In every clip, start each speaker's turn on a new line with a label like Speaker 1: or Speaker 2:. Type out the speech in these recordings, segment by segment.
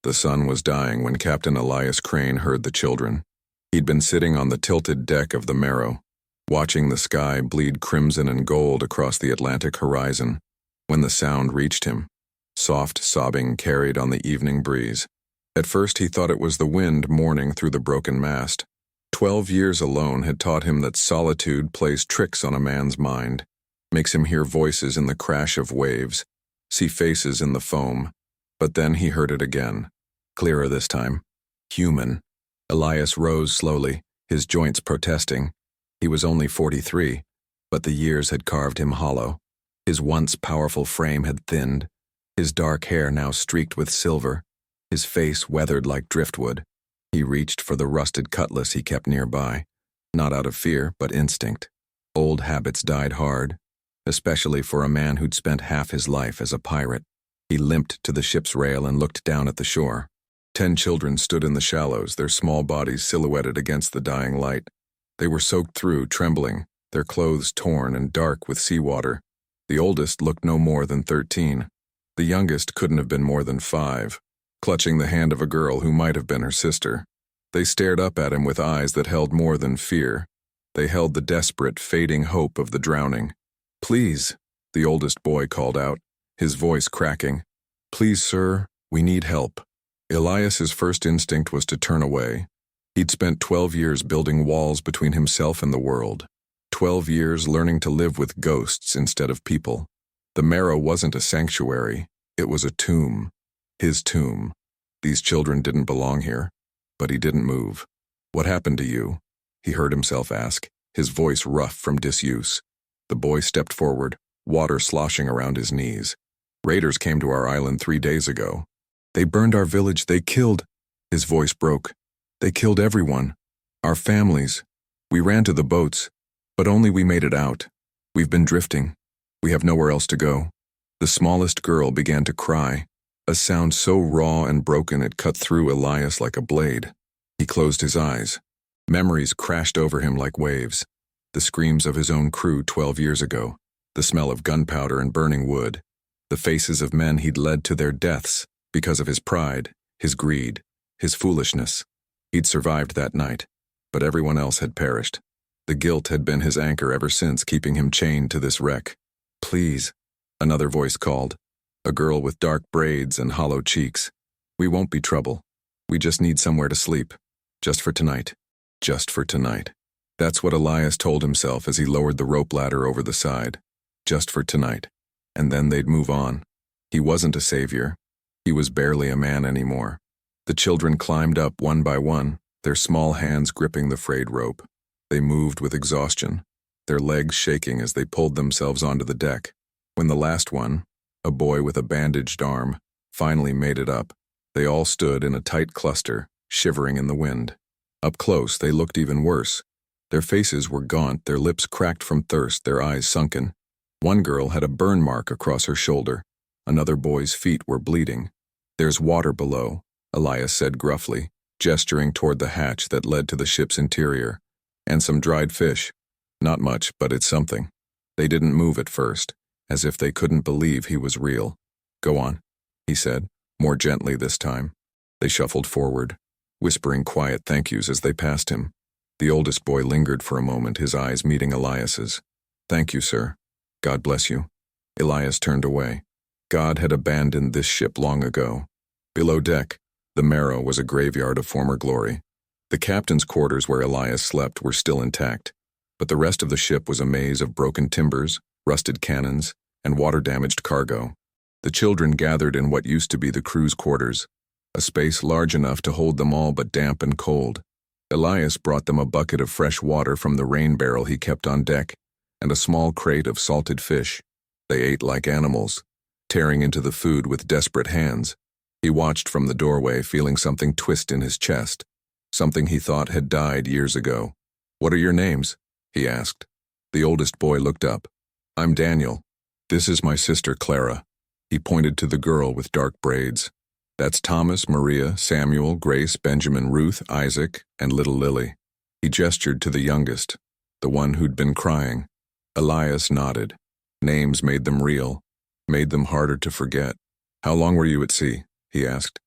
Speaker 1: The sun was dying when Captain Elias Crane heard the children. He'd been sitting on the tilted deck of the Marrow, watching the sky bleed crimson and gold across the Atlantic horizon, when the sound reached him. Soft sobbing carried on the evening breeze. At first he thought it was the wind mourning through the broken mast. 12 years alone had taught him that solitude plays tricks on a man's mind, makes him hear voices in the crash of waves, see faces in the foam. But then he heard it again, clearer this time. Human. Elias rose slowly, his joints protesting. He was only 43, but the years had carved him hollow. His once powerful frame had thinned, his dark hair now streaked with silver, his face weathered like driftwood. He reached for the rusted cutlass he kept nearby, not out of fear, but instinct. Old habits died hard, especially for a man who'd spent half his life as a pirate. He limped to the ship's rail and looked down at the shore. 10 children stood in the shallows, their small bodies silhouetted against the dying light. They were soaked through, trembling, their clothes torn and dark with seawater. The oldest looked no more than 13. The youngest couldn't have been more than 5, clutching the hand of a girl who might have been her sister. They stared up at him with eyes that held more than fear. They held the desperate, fading hope of the drowning. "Please," the oldest boy called out, his voice cracking. "Please, sir, we need help." Elias's first instinct was to turn away. He'd spent 12 years building walls between himself and the world. 12 years learning to live with ghosts instead of people. The Marrow wasn't a sanctuary, it was a tomb. His tomb. These children didn't belong here, but he didn't move. "What happened to you?" he heard himself ask, his voice rough from disuse. The boy stepped forward, water sloshing around his knees. "Raiders came to our island 3 days ago. They burned our village, they killed..." His voice broke. "They killed everyone. Our families. We ran to the boats, but only we made it out. We've been drifting. We have nowhere else to go." The smallest girl began to cry, a sound so raw and broken it cut through Elias like a blade. He closed his eyes. Memories crashed over him like waves. The screams of his own crew 12 years ago, the smell of gunpowder and burning wood, the faces of men he'd led to their deaths because of his pride, his greed, his foolishness. He'd survived that night, but everyone else had perished. The guilt had been his anchor ever since, keeping him chained to this wreck. "Please," another voice called, a girl with dark braids and hollow cheeks. "We won't be trouble. We just need somewhere to sleep. Just for tonight. Just for tonight." That's what Elias told himself as he lowered the rope ladder over the side. Just for tonight. And then they'd move on. He wasn't a savior. He was barely a man anymore. The children climbed up one by one, their small hands gripping the frayed rope. They moved with exhaustion, their legs shaking as they pulled themselves onto the deck. When the last one, a boy with a bandaged arm, finally made it up, they all stood in a tight cluster, shivering in the wind. Up close, they looked even worse. Their faces were gaunt, their lips cracked from thirst, their eyes sunken. One girl had a burn mark across her shoulder. Another boy's feet were bleeding. "There's water below," Elias said gruffly, gesturing toward the hatch that led to the ship's interior. "And some dried fish. Not much, but it's something." They didn't move at first, as if they couldn't believe he was real. "Go on," he said, more gently this time. They shuffled forward, whispering quiet thank yous as they passed him. The oldest boy lingered for a moment, his eyes meeting Elias's. "Thank you, sir. God bless you." Elias turned away. God had abandoned this ship long ago. Below deck, the Marrow was a graveyard of former glory. The captain's quarters where Elias slept were still intact, but the rest of the ship was a maze of broken timbers, rusted cannons, and water-damaged cargo. The children gathered in what used to be the crew's quarters, a space large enough to hold them all but damp and cold. Elias brought them a bucket of fresh water from the rain barrel he kept on deck, and a small crate of salted fish. They ate like animals, tearing into the food with desperate hands. He watched from the doorway, feeling something twist in his chest, something he thought had died years ago. "What are your names?" he asked. The oldest boy looked up. "I'm Daniel. This is my sister Clara." He pointed to the girl with dark braids. "That's Thomas, Maria, Samuel, Grace, Benjamin, Ruth, Isaac, and little Lily." He gestured to the youngest, the one who'd been crying. Elias nodded. Names made them real, made them harder to forget. "How long were you at sea?" he asked.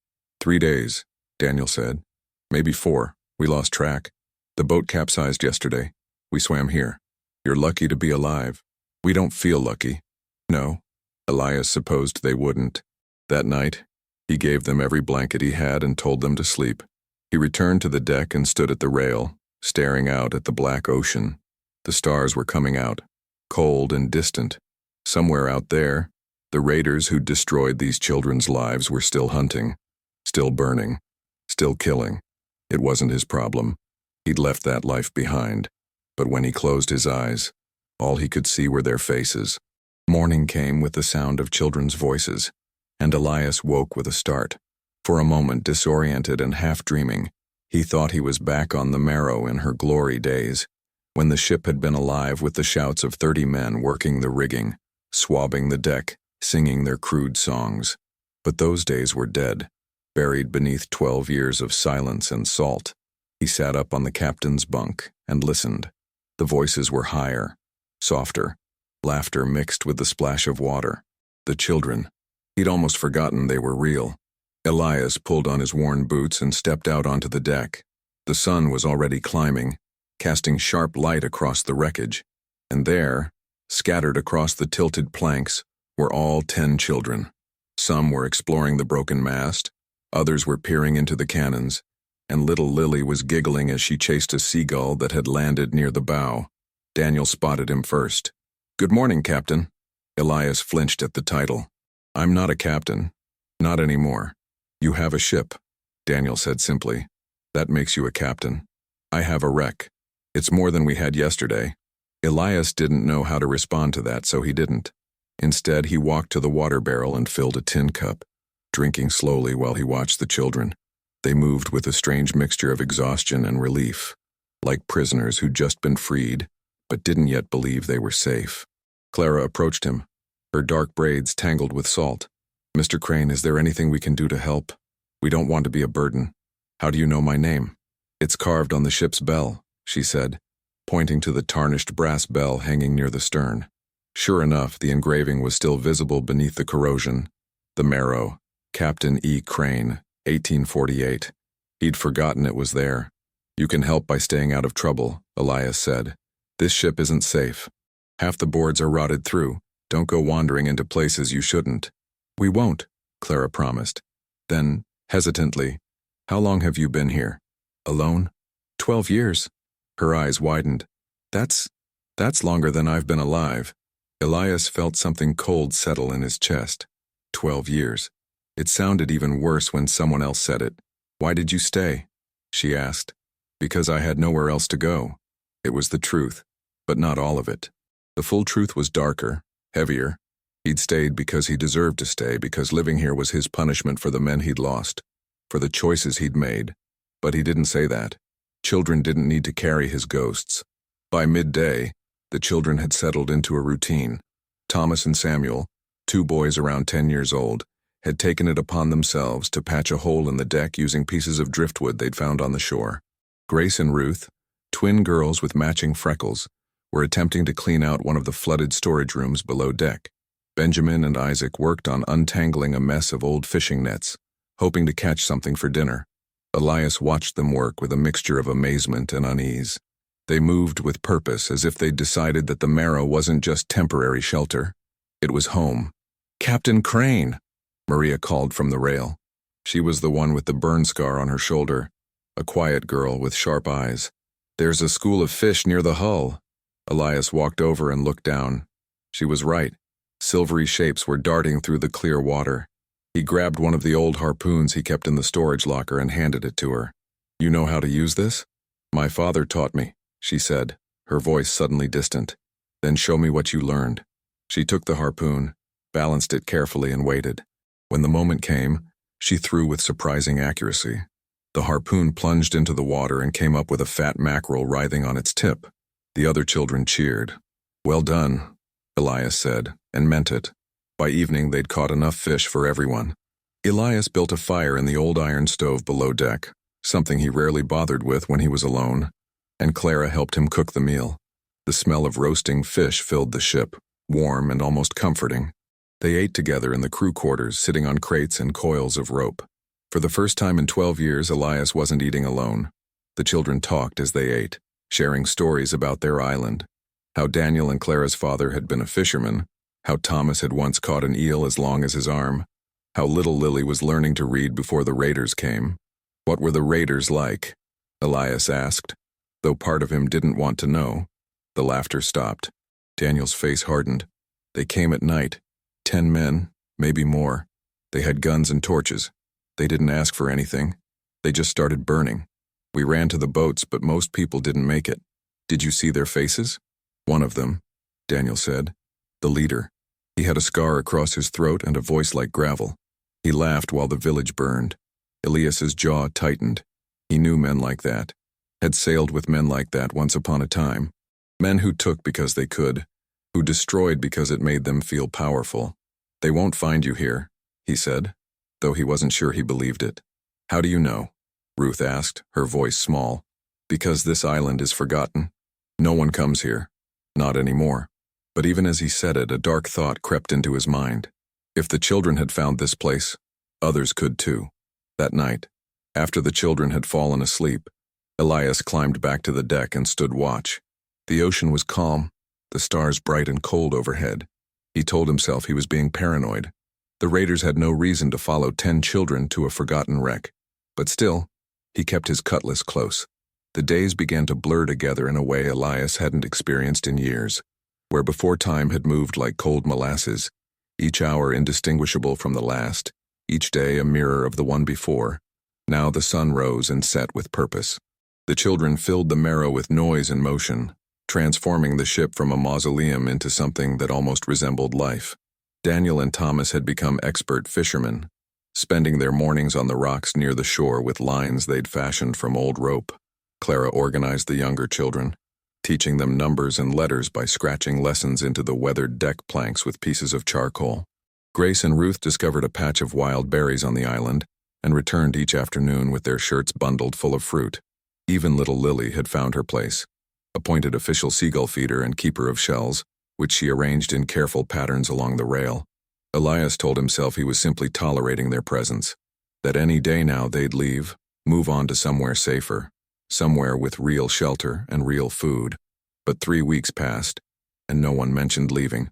Speaker 1: 3 days, Daniel said. Maybe 4. We lost track. The boat capsized yesterday. We swam here. You're lucky to be alive. We don't feel lucky. No. Elias supposed they wouldn't. That night, he gave them every blanket he had and told them to sleep. He returned to the deck and stood at the rail, staring out at the black ocean. The stars were coming out, cold and distant. Somewhere out there, the raiders who'd destroyed these children's lives were still hunting, still burning, still killing. It wasn't his problem. He'd left that life behind. But when he closed his eyes, all he could see were their faces. Morning came with the sound of children's voices, and Elias woke with a start. For a moment, disoriented and half-dreaming, he thought he was back on the Marrow in her glory days, when the ship had been alive with the shouts of 30 men working the rigging, swabbing the deck, singing their crude songs. But those days were dead, buried beneath 12 years of silence and salt. He sat up on the captain's bunk and listened. The voices were higher, softer, laughter mixed with the splash of water. The children. He'd almost forgotten they were real. Elias pulled on his worn boots and stepped out onto the deck. The sun was already climbing, casting sharp light across the wreckage. And there, scattered across the tilted planks, were all 10 children. Some were exploring the broken mast, others were peering into the cannons, and little Lily was giggling as she chased a seagull that had landed near the bow. Daniel spotted him first. "Good morning, Captain." Elias flinched at the title. "I'm not a captain. Not anymore. You have a ship," Daniel said simply. "That makes you a captain. I have a wreck. It's more than we had yesterday." Elias didn't know how to respond to that, so he didn't. Instead, he walked to the water barrel and filled a tin cup, drinking slowly while he watched the children. They moved with a strange mixture of exhaustion and relief, like prisoners who'd just been freed, but didn't yet believe they were safe. Clara approached him, her dark braids tangled with salt. "Mr. Crane, is there anything we can do to help? We don't want to be a burden. How do you know my name?" "It's carved on the ship's bell," she said, pointing to the tarnished brass bell hanging near the stern. Sure enough, the engraving was still visible beneath the corrosion. The Marrow, Captain E. Crane, 1848. He'd forgotten it was there. "You can help by staying out of trouble," Elias said. "This ship isn't safe. Half the boards are rotted through. Don't go wandering into places you shouldn't." "We won't," Clara promised. Then, hesitantly, "How long have you been here?" "Alone?" 12 years. Her eyes widened. That's longer than I've been alive." Elias felt something cold settle in his chest. 12 years. It sounded even worse when someone else said it. "Why did you stay?" she asked. "Because I had nowhere else to go." It was the truth, but not all of it. The full truth was darker, heavier. He'd stayed because he deserved to stay, because living here was his punishment for the men he'd lost, for the choices he'd made. But he didn't say that. Children didn't need to carry his ghosts. By midday, the children had settled into a routine. Thomas and Samuel, 2 boys around 10 years old, had taken it upon themselves to patch a hole in the deck using pieces of driftwood they'd found on the shore. Grace and Ruth, twin girls with matching freckles, were attempting to clean out one of the flooded storage rooms below deck. Benjamin and Isaac worked on untangling a mess of old fishing nets, hoping to catch something for dinner. Elias watched them work with a mixture of amazement and unease. They moved with purpose, as if they'd decided that the Marrow wasn't just temporary shelter. It was home. "Captain Crane!" Maria called from the rail. She was the one with the burn scar on her shoulder, a quiet girl with sharp eyes. "There's a school of fish near the hull." Elias walked over and looked down. She was right. Silvery shapes were darting through the clear water. He grabbed one of the old harpoons he kept in the storage locker and handed it to her. "You know how to use this?" "My father taught me," she said, her voice suddenly distant. "Then show me what you learned." She took the harpoon, balanced it carefully, and waited. When the moment came, she threw with surprising accuracy. The harpoon plunged into the water and came up with a fat mackerel writhing on its tip. The other children cheered. "Well done," Elias said, and meant it. By evening, they'd caught enough fish for everyone. Elias built a fire in the old iron stove below deck, something he rarely bothered with when he was alone, and Clara helped him cook the meal. The smell of roasting fish filled the ship, warm and almost comforting. They ate together in the crew quarters, sitting on crates and coils of rope. For the first time in 12 years, Elias wasn't eating alone. The children talked as they ate, sharing stories about their island. How Daniel and Clara's father had been a fisherman, how Thomas had once caught an eel as long as his arm, how little Lily was learning to read before the raiders came. What were the raiders like? Elias asked, though part of him didn't want to know. The laughter stopped. Daniel's face hardened. They came at night. 10 men, maybe more. They had guns and torches. They didn't ask for anything. They just started burning. We ran to the boats, but most people didn't make it. Did you see their faces? One of them, Daniel said. The leader. He had a scar across his throat and a voice like gravel. He laughed while the village burned. Elias's jaw tightened. He knew men like that. Had sailed with men like that once upon a time. Men who took because they could, who destroyed because it made them feel powerful. They won't find you here, he said, though he wasn't sure he believed it. How do you know? Ruth asked, her voice small. Because this island is forgotten. No one comes here. Not anymore. But even as he said it, a dark thought crept into his mind. If the children had found this place, others could too. That night, after the children had fallen asleep, Elias climbed back to the deck and stood watch. The ocean was calm, the stars bright and cold overhead. He told himself he was being paranoid. The raiders had no reason to follow 10 children to a forgotten wreck. But still, he kept his cutlass close. The days began to blur together in a way Elias hadn't experienced in years, where before time had moved like cold molasses, each hour indistinguishable from the last, each day a mirror of the one before. Now the sun rose and set with purpose. The children filled the marrow with noise and motion, transforming the ship from a mausoleum into something that almost resembled life. Daniel and Thomas had become expert fishermen, spending their mornings on the rocks near the shore with lines they'd fashioned from old rope. Clara organized the younger children, teaching them numbers and letters by scratching lessons into the weathered deck planks with pieces of charcoal. Grace and Ruth discovered a patch of wild berries on the island and returned each afternoon with their shirts bundled full of fruit. Even little Lily had found her place, appointed official seagull feeder and keeper of shells, which she arranged in careful patterns along the rail. Elias told himself he was simply tolerating their presence, that any day now they'd leave, move on to somewhere safer, somewhere with real shelter and real food. But 3 weeks passed, and no one mentioned leaving.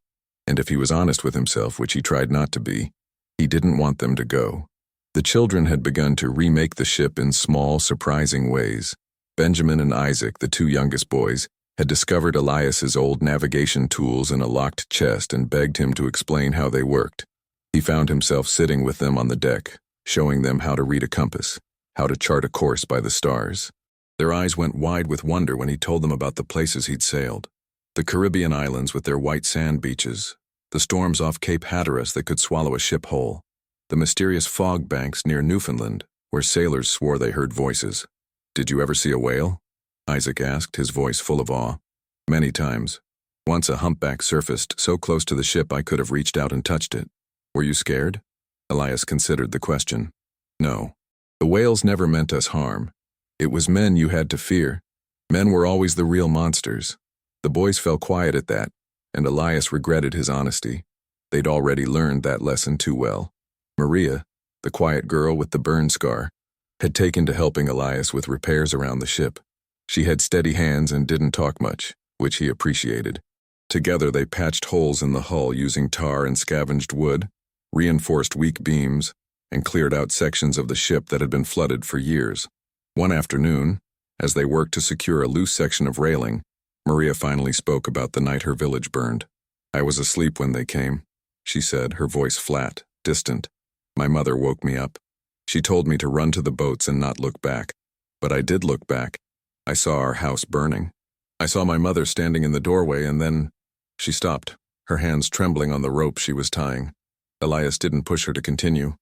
Speaker 1: And if he was honest with himself, which he tried not to be, he didn't want them to go. The children had begun to remake the ship in small, surprising ways. Benjamin and Isaac, the 2 youngest boys, had discovered Elias's old navigation tools in a locked chest and begged him to explain how they worked. He found himself sitting with them on the deck, showing them how to read a compass, how to chart a course by the stars. Their eyes went wide with wonder when he told them about the places he'd sailed. The Caribbean islands with their white sand beaches, the storms off Cape Hatteras that could swallow a ship whole, the mysterious fog banks near Newfoundland, where sailors swore they heard voices. Did you ever see a whale? Isaac asked, his voice full of awe. Many times. Once a humpback surfaced so close to the ship I could have reached out and touched it. Were you scared? Elias considered the question. No. The whales never meant us harm. It was men you had to fear. Men were always the real monsters. The boys fell quiet at that, and Elias regretted his honesty. They'd already learned that lesson too well. Maria, the quiet girl with the burn scar, had taken to helping Elias with repairs around the ship. She had steady hands and didn't talk much, which he appreciated. Together they patched holes in the hull using tar and scavenged wood, reinforced weak beams, and cleared out sections of the ship that had been flooded for years. One afternoon, as they worked to secure a loose section of railing, Maria finally spoke about the night her village burned. I was asleep when they came, she said, her voice flat, distant. My mother woke me up. She told me to run to the boats and not look back. But I did look back. I saw our house burning. I saw my mother standing in the doorway and then she stopped, her hands trembling on the rope she was tying. Elias didn't push her to continue.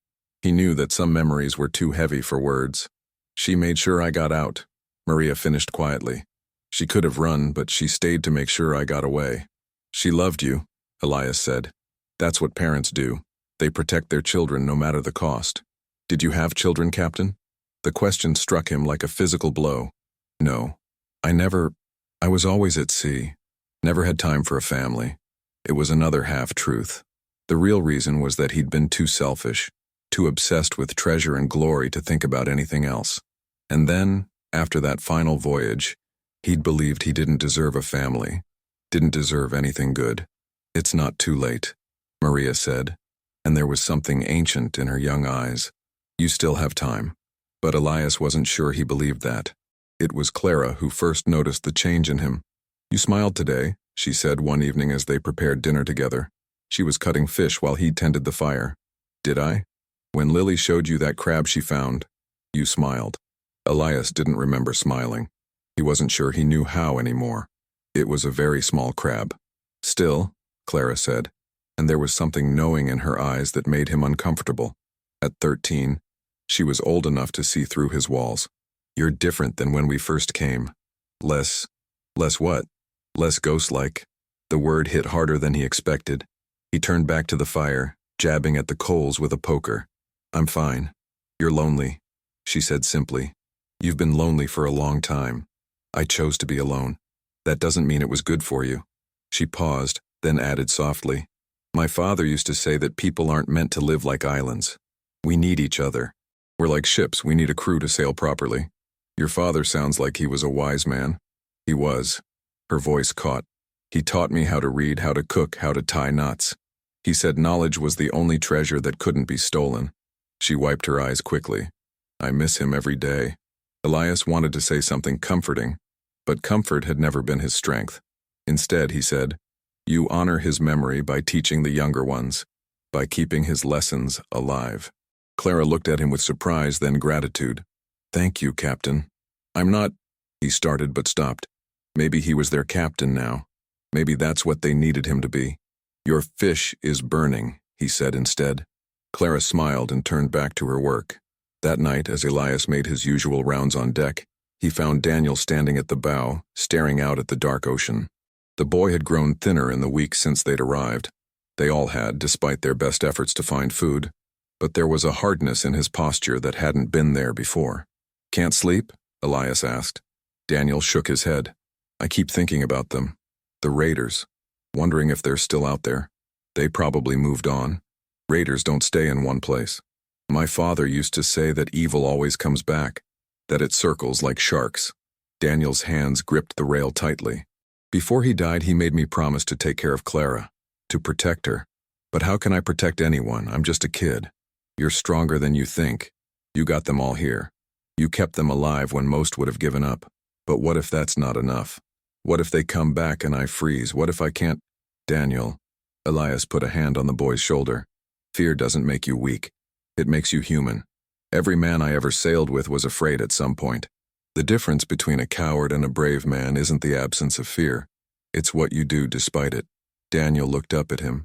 Speaker 1: He knew that some memories were too heavy for words. She made sure I got out, Maria finished quietly. She could have run, but she stayed to make sure I got away. She loved you, Elias said. That's what parents do. They protect their children no matter the cost. Did you have children, Captain? The question struck him like a physical blow. No. I was always at sea. Never had time for a family. It was another half-truth. The real reason was that he'd been too selfish. too obsessed with treasure and glory to think about anything else. And then, after that final voyage, he'd believed he didn't deserve a family, didn't deserve anything good. "It's not too late," Maria said, and there was something ancient in her young eyes. "You still have time." But Elias wasn't sure he believed that. It was Clara who first noticed the change in him. "You smiled today," she said one evening as they prepared dinner together. She was cutting fish while he tended the fire. "Did I? When Lily showed you that crab she found, you smiled." Elias didn't remember smiling. He wasn't sure he knew how anymore. It was a very small crab. "Still," Clara said, and there was something knowing in her eyes that made him uncomfortable. At 13, she was old enough to see through his walls. "You're different than when we first came. Less what? Less ghost-like." The word hit harder than he expected. He turned back to the fire, jabbing at the coals with a poker. "I'm fine. You're lonely," she said simply. "You've been lonely for a long time. I chose to be alone. That doesn't mean it was good for you." She paused, then added softly, "My father used to say that people aren't meant to live like islands. We need each other. We're like ships, we need a crew to sail properly." "Your father sounds like he was a wise man." "He was." Her voice caught. "He taught me how to read, how to cook, how to tie knots. He said knowledge was the only treasure that couldn't be stolen." She wiped her eyes quickly. "I miss him every day." Elias wanted to say something comforting, but comfort had never been his strength. Instead, he said, "You honor his memory by teaching the younger ones, by keeping his lessons alive." Clara looked at him with surprise, then gratitude. "Thank you, Captain." "I'm not," he started but stopped. Maybe he was their captain now. Maybe that's what they needed him to be. "Your fish is burning," he said instead. Clara smiled and turned back to her work. That night, as Elias made his usual rounds on deck, he found Daniel standing at the bow, staring out at the dark ocean. The boy had grown thinner in the weeks since they'd arrived. They all had, despite their best efforts to find food. But there was a hardness in his posture that hadn't been there before. "Can't sleep?" Elias asked. Daniel shook his head. "I keep thinking about them. The raiders. Wondering if they're still out there. They probably moved on. Raiders don't stay in one place. My father used to say that evil always comes back, that it circles like sharks." Daniel's hands gripped the rail tightly. "Before he died, he made me promise to take care of Clara, to protect her. But how can I protect anyone? I'm just a kid. You're stronger than you think. You got them all here. You kept them alive when most would have given up. But what if that's not enough? What if they come back and I freeze? What if I can't?" "Daniel," Elias put a hand on the boy's shoulder. "Fear doesn't make you weak. It makes you human. Every man I ever sailed with was afraid at some point. The difference between a coward and a brave man isn't the absence of fear. It's what you do despite it." Daniel looked up at him,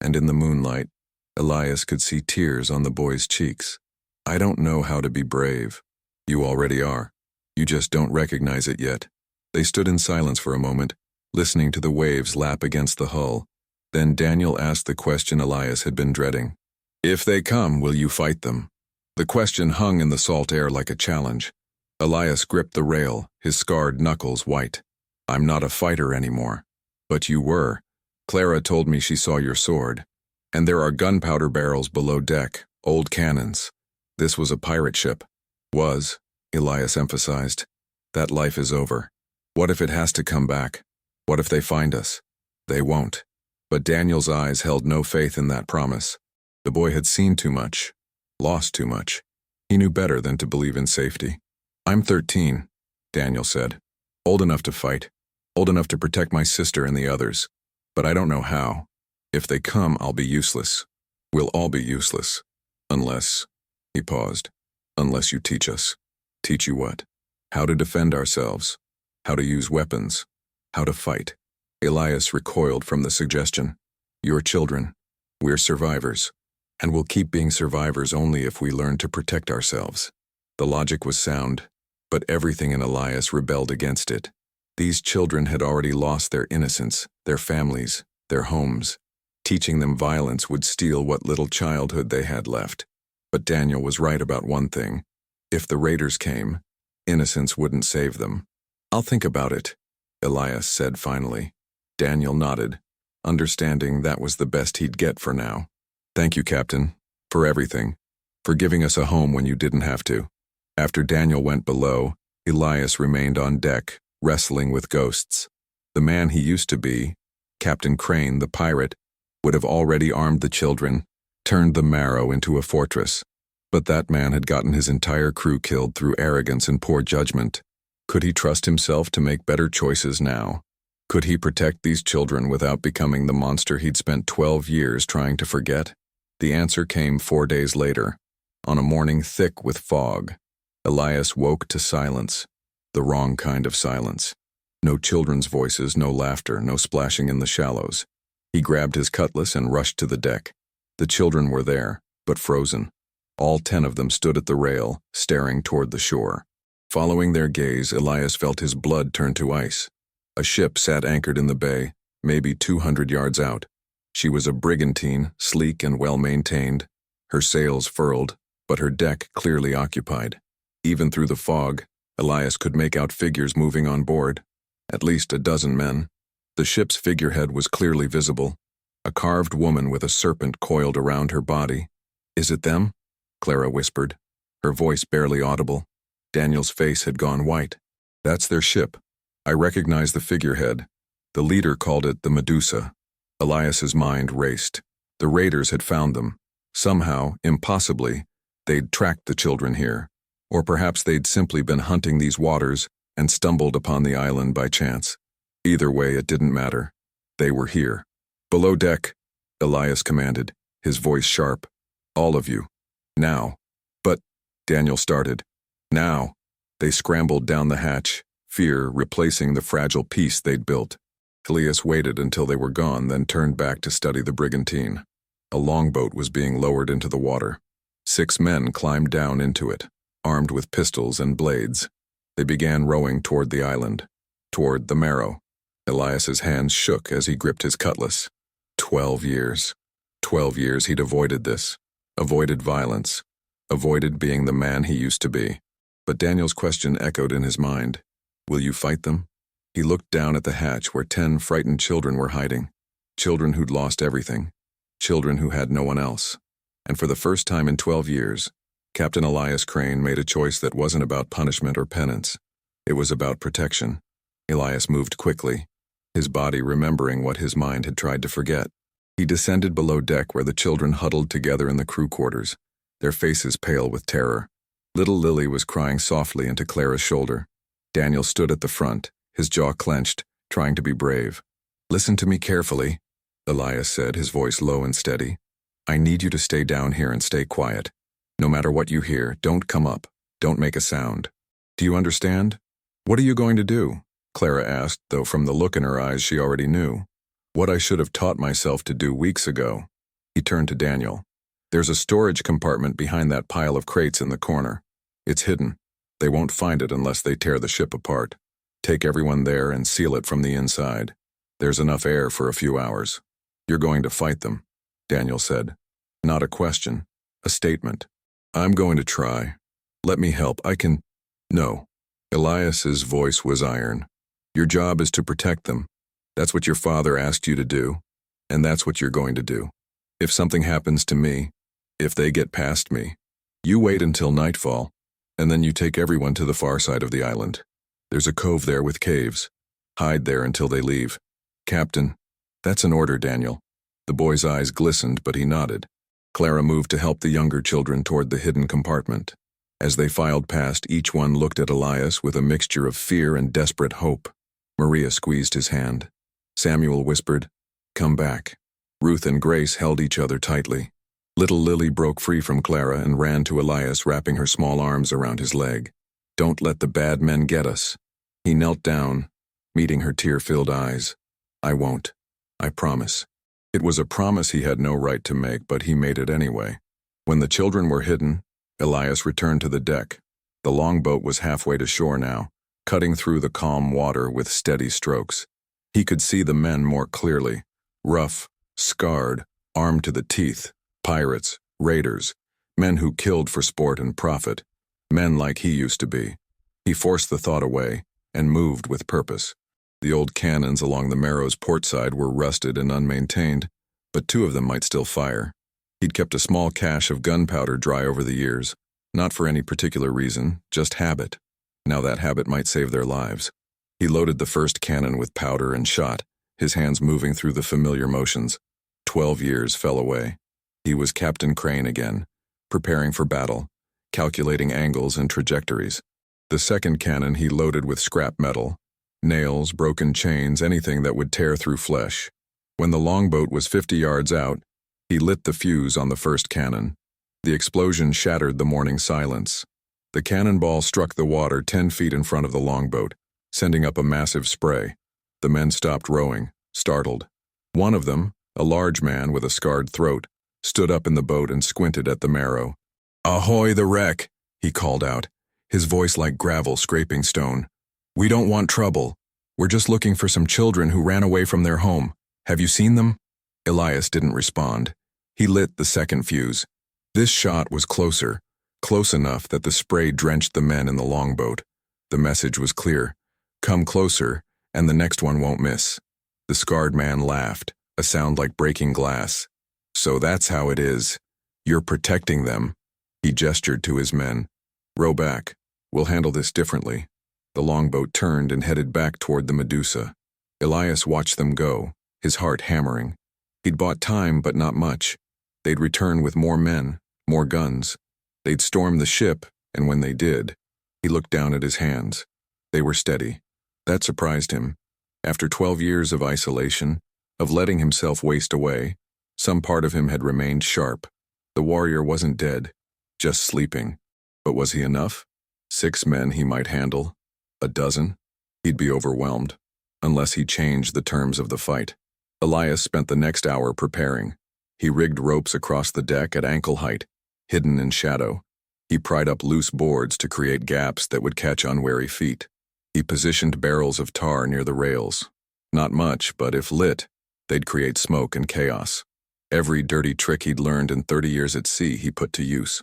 Speaker 1: and in the moonlight, Elias could see tears on the boy's cheeks. "I don't know how to be brave." "You already are. You just don't recognize it yet." They stood in silence for a moment, listening to the waves lap against the hull. Then Daniel asked the question Elias had been dreading. "If they come, will you fight them?" The question hung in the salt air like a challenge. Elias gripped the rail, his scarred knuckles white. "I'm not a fighter anymore." "But you were. Clara told me she saw your sword. And there are gunpowder barrels below deck, old cannons. This was a pirate ship." "Was," Elias emphasized. "That life is over. What if it has to come back? What if they find us?" "They won't." But Daniel's eyes held no faith in that promise. The boy had seen too much, lost too much. He knew better than to believe in safety. "I'm 13, Daniel said. "Old enough to fight, old enough to protect my sister and the others. But I don't know how. If they come, I'll be useless. We'll all be useless. Unless," he paused, "unless you teach us." "Teach you what?" "How to defend ourselves. How to use weapons. How to fight." Elias recoiled from the suggestion. "You're children. We're survivors. And we'll keep being survivors only if we learn to protect ourselves." The logic was sound, but everything in Elias rebelled against it. These children had already lost their innocence, their families, their homes. Teaching them violence would steal what little childhood they had left. But Daniel was right about one thing. If the raiders came, innocence wouldn't save them. "I'll think about it," Elias said finally. Daniel nodded, understanding that was the best he'd get for now. "Thank you, Captain, for everything." for giving us a home when you didn't have to. After Daniel went below, Elias remained on deck, wrestling with ghosts. The man he used to be, Captain Crane, the pirate, would have already armed the children, turned the Marrow into a fortress. But that man had gotten his entire crew killed through arrogance and poor judgment. Could he trust himself to make better choices now? Could he protect these children without becoming the monster he'd spent 12 years trying to forget? The answer came 4 days later, on a morning thick with fog. Elias woke to silence, the wrong kind of silence. No children's voices, no laughter, no splashing in the shallows. He grabbed his cutlass and rushed to the deck. The children were there, but frozen. All 10 of them stood at the rail, staring toward the shore. Following their gaze, Elias felt his blood turn to ice. A ship sat anchored in the bay, maybe 200 yards out. She was a brigantine, sleek and well-maintained, her sails furled, but her deck clearly occupied. Even through the fog, Elias could make out figures moving on board. At least a dozen men. The ship's figurehead was clearly visible, a carved woman with a serpent coiled around her body. "Is it them?" Clara whispered, her voice barely audible. Daniel's face had gone white. "That's their ship. I recognize the figurehead. The leader called it the Medusa." Elias's mind raced. The raiders had found them. Somehow, impossibly, they'd tracked the children here. Or perhaps they'd simply been hunting these waters and stumbled upon the island by chance. Either way, it didn't matter. They were here. "Below deck," Elias commanded, his voice sharp. "All of you. Now." "But," Daniel started. "Now." They scrambled down the hatch, fear replacing the fragile peace they'd built. Elias waited until they were gone, then turned back to study the brigantine. A longboat was being lowered into the water. 6 men climbed down into it, armed with pistols and blades. They began rowing toward the island, toward the Marrow. Elias's hands shook as he gripped his cutlass. 12 years. 12 years he'd avoided this. Avoided violence. Avoided being the man he used to be. But Daniel's question echoed in his mind. "Will you fight them?" He looked down at the hatch where 10 frightened children were hiding. Children who'd lost everything. Children who had no one else. And for the first time in 12 years, Captain Elias Crane made a choice that wasn't about punishment or penance. It was about protection. Elias moved quickly, his body remembering what his mind had tried to forget. He descended below deck where the children huddled together in the crew quarters, their faces pale with terror. Little Lily was crying softly into Clara's shoulder. Daniel stood at the front, his jaw clenched, trying to be brave. "Listen to me carefully," Elias said, his voice low and steady. "I need you to stay down here and stay quiet. No matter what you hear, don't come up. Don't make a sound. Do you understand?" "What are you going to do?" Clara asked, though from the look in her eyes she already knew. "What I should have taught myself to do weeks ago." He turned to Daniel. "There's a storage compartment behind that pile of crates in the corner. It's hidden. They won't find it unless they tear the ship apart. Take everyone there and seal it from the inside. There's enough air for a few hours." "You're going to fight them," Daniel said. Not a question, a statement. "I'm going to try. Let me help. I can—" "No." Elias's voice was iron. "Your job is to protect them. That's what your father asked you to do, and that's what you're going to do. If something happens to me, if they get past me, you wait until nightfall, and then you take everyone to the far side of the island. There's a cove there with caves. Hide there until they leave." "Captain." "That's an order, Daniel." The boy's eyes glistened, but he nodded. Clara moved to help the younger children toward the hidden compartment. As they filed past, each one looked at Elias with a mixture of fear and desperate hope. Maria squeezed his hand. Samuel whispered, "Come back." Ruth and Grace held each other tightly. Little Lily broke free from Clara and ran to Elias, wrapping her small arms around his leg. "Don't let the bad men get us." He knelt down, meeting her tear-filled eyes. "I won't. I promise." It was a promise he had no right to make, but he made it anyway. When the children were hidden, Elias returned to the deck. The longboat was halfway to shore now, cutting through the calm water with steady strokes. He could see the men more clearly, rough, scarred, armed to the teeth, pirates, raiders, men who killed for sport and profit, men like he used to be. He forced the thought away and moved with purpose. The old cannons along the Marrow's port side were rusted and unmaintained, but 2 of them might still fire. He'd kept a small cache of gunpowder dry over the years, not for any particular reason, just habit. Now that habit might save their lives. He loaded the first cannon with powder and shot, his hands moving through the familiar motions. 12 years fell away. He was Captain Crane again, preparing for battle, calculating angles and trajectories. The second cannon he loaded with scrap metal, nails, broken chains, anything that would tear through flesh. When the longboat was 50 yards out, he lit the fuse on the first cannon. The explosion shattered the morning silence. The cannonball struck the water 10 feet in front of the longboat, sending up a massive spray. The men stopped rowing, startled. One of them, a large man with a scarred throat, stood up in the boat and squinted at the Marrow. "Ahoy the wreck," he called out, his voice like gravel scraping stone. "We don't want trouble. We're just looking for some children who ran away from their home. Have you seen them?" Elias didn't respond. He lit the second fuse. This shot was closer, close enough that the spray drenched the men in the longboat. The message was clear. Come closer, and the next one won't miss. The scarred man laughed, a sound like breaking glass. "So that's how it is. You're protecting them." He gestured to his men. "Row back. We'll handle this differently." The longboat turned and headed back toward the Medusa. Elias watched them go, his heart hammering. He'd bought time, but not much. They'd return with more men, more guns. They'd storm the ship, and when they did, he looked down at his hands. They were steady. That surprised him. After 12 years of isolation, of letting himself waste away, some part of him had remained sharp. The warrior wasn't dead, just sleeping. But was he enough? 6 men he might handle. A dozen? He'd be overwhelmed, unless he changed the terms of the fight. Elias spent the next hour preparing. He rigged ropes across the deck at ankle height, hidden in shadow. He pried up loose boards to create gaps that would catch unwary feet. He positioned barrels of tar near the rails. Not much, but if lit, they'd create smoke and chaos. Every dirty trick he'd learned in 30 years at sea he put to use.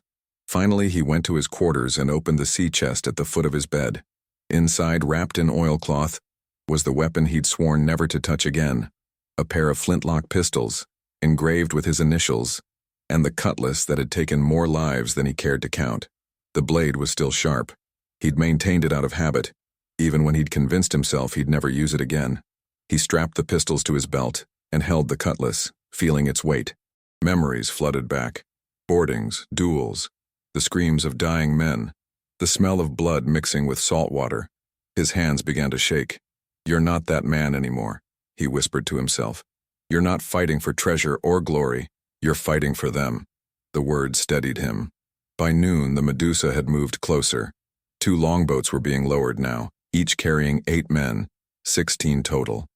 Speaker 1: Finally, he went to his quarters and opened the sea chest at the foot of his bed. Inside, wrapped in oilcloth, was the weapon he'd sworn never to touch again. A pair of flintlock pistols, engraved with his initials, and the cutlass that had taken more lives than he cared to count. The blade was still sharp. He'd maintained it out of habit, even when he'd convinced himself he'd never use it again. He strapped the pistols to his belt and held the cutlass, feeling its weight. Memories flooded back. Boardings, duels, the screams of dying men, the smell of blood mixing with salt water. His hands began to shake. "You're not that man anymore," he whispered to himself. "You're not fighting for treasure or glory. You're fighting for them." The words steadied him. By noon, the Medusa had moved closer. 2 longboats were being lowered now, each carrying 8 men, 16 total.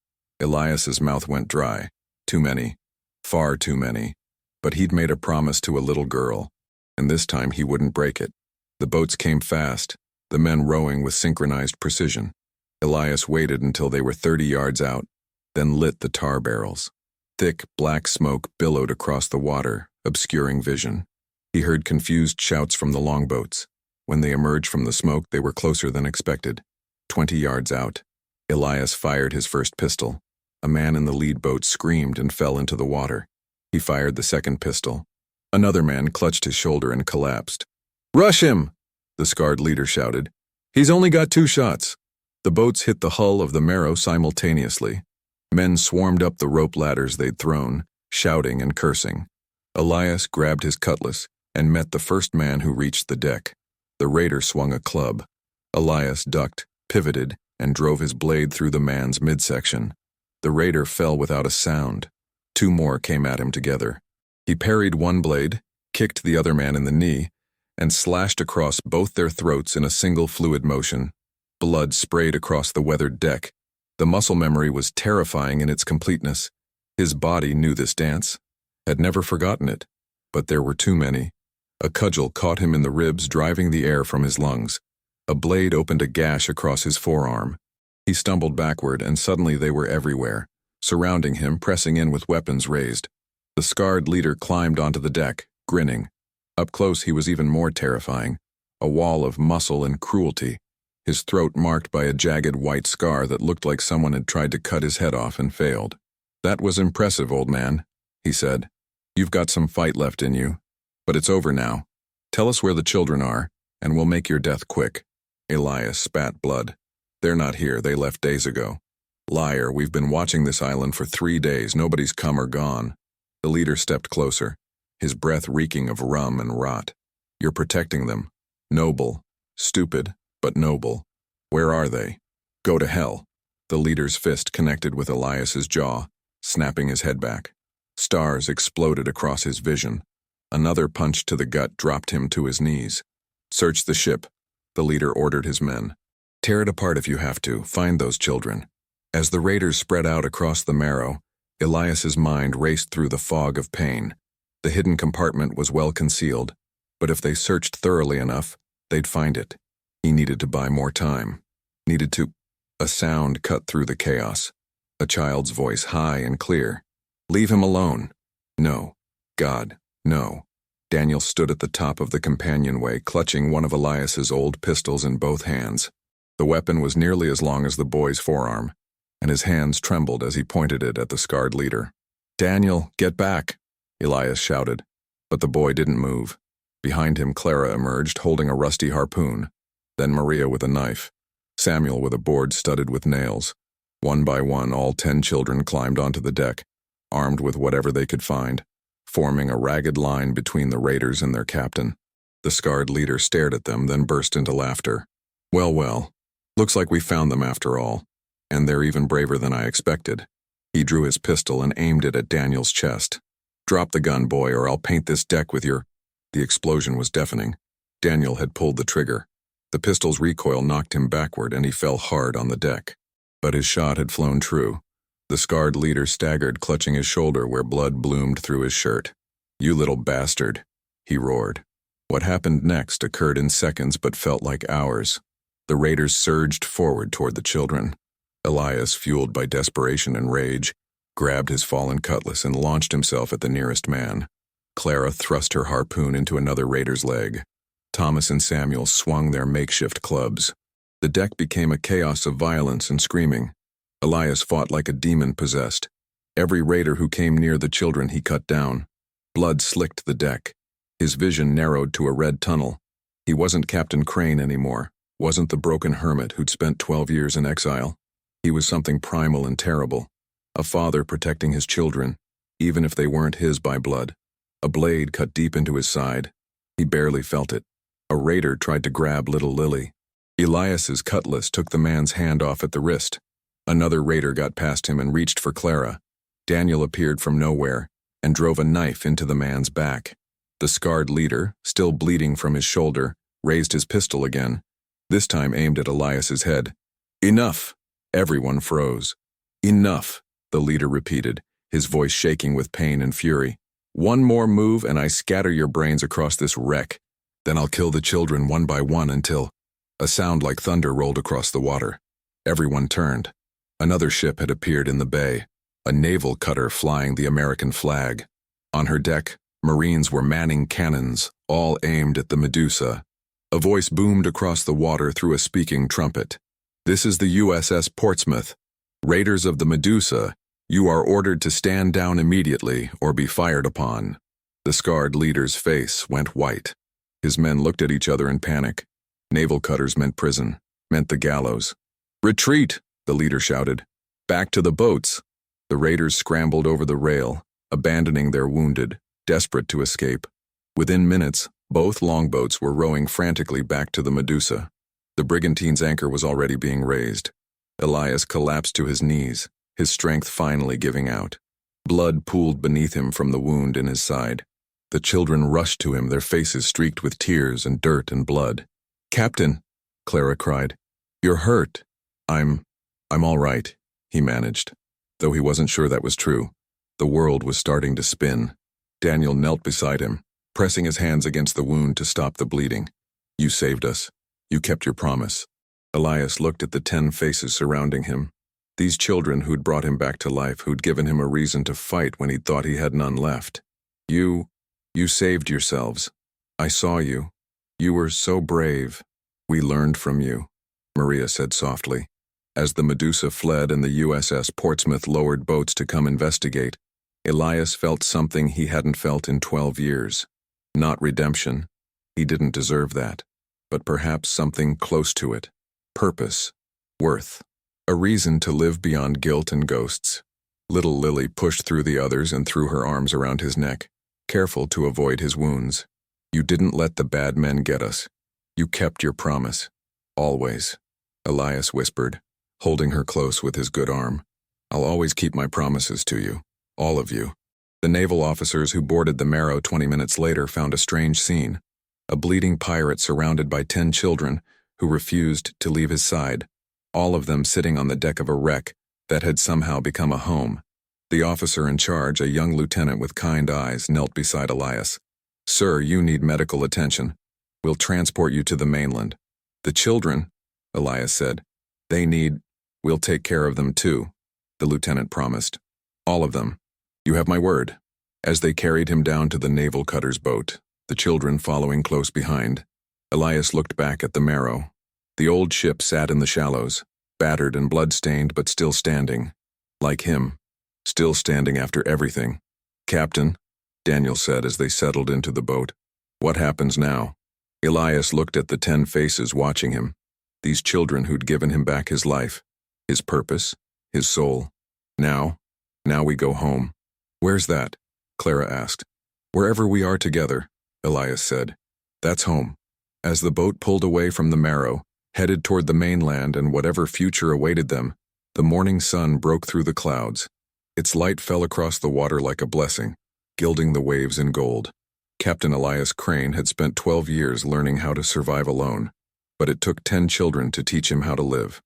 Speaker 1: Elias's mouth went dry. Too many. Far too many. But he'd made a promise to a little girl, and this time he wouldn't break it. The boats came fast, the men rowing with synchronized precision. Elias waited until they were 30 yards out, then lit the tar barrels. Thick, black smoke billowed across the water, obscuring vision. He heard confused shouts from the longboats. When they emerged from the smoke, they were closer than expected. 20 yards out, Elias fired his first pistol. A man in the lead boat screamed and fell into the water. He fired the second pistol. Another man clutched his shoulder and collapsed. "Rush him!" the scarred leader shouted. "He's only got 2 shots." The boats hit the hull of the Marrow simultaneously. Men swarmed up the rope ladders they'd thrown, shouting and cursing. Elias grabbed his cutlass and met the first man who reached the deck. The raider swung a club. Elias ducked, pivoted, and drove his blade through the man's midsection. The raider fell without a sound. 2 more came at him together. He parried one blade, kicked the other man in the knee, and slashed across both their throats in a single fluid motion. Blood sprayed across the weathered deck. The muscle memory was terrifying in its completeness. His body knew this dance, had never forgotten it, but there were too many. A cudgel caught him in the ribs, driving the air from his lungs. A blade opened a gash across his forearm. He stumbled backward, and suddenly they were everywhere, surrounding him, pressing in with weapons raised. The scarred leader climbed onto the deck, grinning. Up close, he was even more terrifying, a wall of muscle and cruelty, his throat marked by a jagged white scar that looked like someone had tried to cut his head off and failed. "That was impressive, old man," he said. You've got some fight left in you, but it's over now. Tell us where the children are, and we'll make your death quick." Elias spat blood. "They're not here, they left days ago." "Liar, we've been watching this island for 3 days, nobody's come or gone." The leader stepped closer, his breath reeking of rum and rot. "You're protecting them. Noble. Stupid, but noble. Where are they?" "Go to hell." The leader's fist connected with Elias's jaw, snapping his head back. Stars exploded across his vision. Another punch to the gut dropped him to his knees. "Search the ship," the leader ordered his men. "Tear it apart if you have to. Find those children." As the raiders spread out across the Marrow, Elias's mind raced through the fog of pain. The hidden compartment was well concealed, but if they searched thoroughly enough, they'd find it. He needed to buy more time. Needed to... A sound cut through the chaos. A child's voice, high and clear. "Leave him alone." "No. God, no." Daniel stood at the top of the companionway, clutching one of Elias's old pistols in both hands. The weapon was nearly as long as the boy's forearm, and his hands trembled as he pointed it at the scarred leader. "Daniel, get back!" Elias shouted, but the boy didn't move. Behind him, Clara emerged, holding a rusty harpoon, then Maria with a knife, Samuel with a board studded with nails. One by one, all 10 children climbed onto the deck, armed with whatever they could find, forming a ragged line between the raiders and their captain. The scarred leader stared at them, then burst into laughter. Well, well, looks like we found them after all, and they're even braver than I expected." He drew his pistol and aimed it at Daniel's chest. "Drop the gun, boy, or I'll paint this deck with your—" The explosion was deafening. Daniel had pulled the trigger. The pistol's recoil knocked him backward, and he fell hard on the deck. But his shot had flown true. The scarred leader staggered, clutching his shoulder where blood bloomed through his shirt. "You little bastard," he roared. What happened next occurred in seconds but felt like hours. The raiders surged forward toward the children. Elias, fueled by desperation and rage, grabbed his fallen cutlass and launched himself at the nearest man. Clara thrust her harpoon into another raider's leg. Thomas and Samuel swung their makeshift clubs. The deck became a chaos of violence and screaming. Elias fought like a demon possessed. Every raider who came near the children he cut down. Blood slicked the deck. His vision narrowed to a red tunnel. He wasn't Captain Crane anymore, wasn't the broken hermit who'd spent 12 years in exile. He was something primal and terrible. A father protecting his children, even if they weren't his by blood. A blade cut deep into his side. He barely felt it. A raider tried to grab little Lily. Elias's cutlass took the man's hand off at the wrist. Another raider got past him and reached for Clara. Daniel appeared from nowhere and drove a knife into the man's back. The scarred leader, still bleeding from his shoulder, raised his pistol again, this time aimed at Elias's head. "Enough!" Everyone froze. "Enough!" the leader repeated, his voice shaking with pain and fury. "One more move and I scatter your brains across this wreck. Then I'll kill the children one by one until—" A sound like thunder rolled across the water. Everyone turned. Another ship had appeared in the bay, a naval cutter flying the American flag. On her deck, Marines were manning cannons, all aimed at the Medusa. A voice boomed across the water through a speaking trumpet. "This is the USS Portsmouth. Raiders of the Medusa, you are ordered to stand down immediately or be fired upon." The scarred leader's face went white. His men looked at each other in panic. Naval cutters meant prison, meant the gallows. "Retreat!" the leader shouted. "Back to the boats!" The raiders scrambled over the rail, abandoning their wounded, desperate to escape. Within minutes, both longboats were rowing frantically back to the Medusa. The brigantine's anchor was already being raised. Elias collapsed to his knees, his strength finally giving out. Blood pooled beneath him from the wound in his side. The children rushed to him, their faces streaked with tears and dirt and blood. "Captain," Clara cried, "you're hurt." I'm all right," he managed, though he wasn't sure that was true. The world was starting to spin. Daniel knelt beside him, pressing his hands against the wound to stop the bleeding. "You saved us. You kept your promise." Elias looked at the 10 faces surrounding him. These children who'd brought him back to life, who'd given him a reason to fight when he'd thought he had none left. You saved yourselves. I saw you. You were so brave. We learned from you," Maria said softly. As the Medusa fled and the USS Portsmouth lowered boats to come investigate, Elias felt something he hadn't felt in 12 years. Not redemption. He didn't deserve that. But perhaps something close to it. Purpose. Worth. A reason to live beyond guilt and ghosts. Little Lily pushed through the others and threw her arms around his neck, careful to avoid his wounds. You didn't let the bad men get us. You kept your promise. Always. Elias whispered, holding her close with his good arm. I'll always keep my promises to you. All of you. The naval officers who boarded the Marrow 20 minutes later found a strange scene. A bleeding pirate surrounded by 10 children who refused to leave his side, all of them sitting on the deck of a wreck that had somehow become a home. The officer in charge, a young lieutenant with kind eyes, knelt beside Elias. Sir, you need medical attention. We'll transport you to the mainland. The children, Elias said, we'll take care of them too, the lieutenant promised. All of them. You have my word. As they carried him down to the naval cutter's boat, the children following close behind, Elias looked back at the Marrow. The old ship sat in the shallows, battered and blood-stained but still standing. Like him. Still standing after everything. Captain, Daniel said as they settled into the boat. What happens now? Elias looked at the 10 faces watching him. These children who'd given him back his life, his purpose, his soul. Now we go home. Where's that? Clara asked. Wherever we are together, Elias said. That's home. As the boat pulled away from the Marrow, headed toward the mainland and whatever future awaited them, the morning sun broke through the clouds. Its light fell across the water like a blessing, gilding the waves in gold. Captain Elias Crane had spent 12 years learning how to survive alone, but it took 10 children to teach him how to live.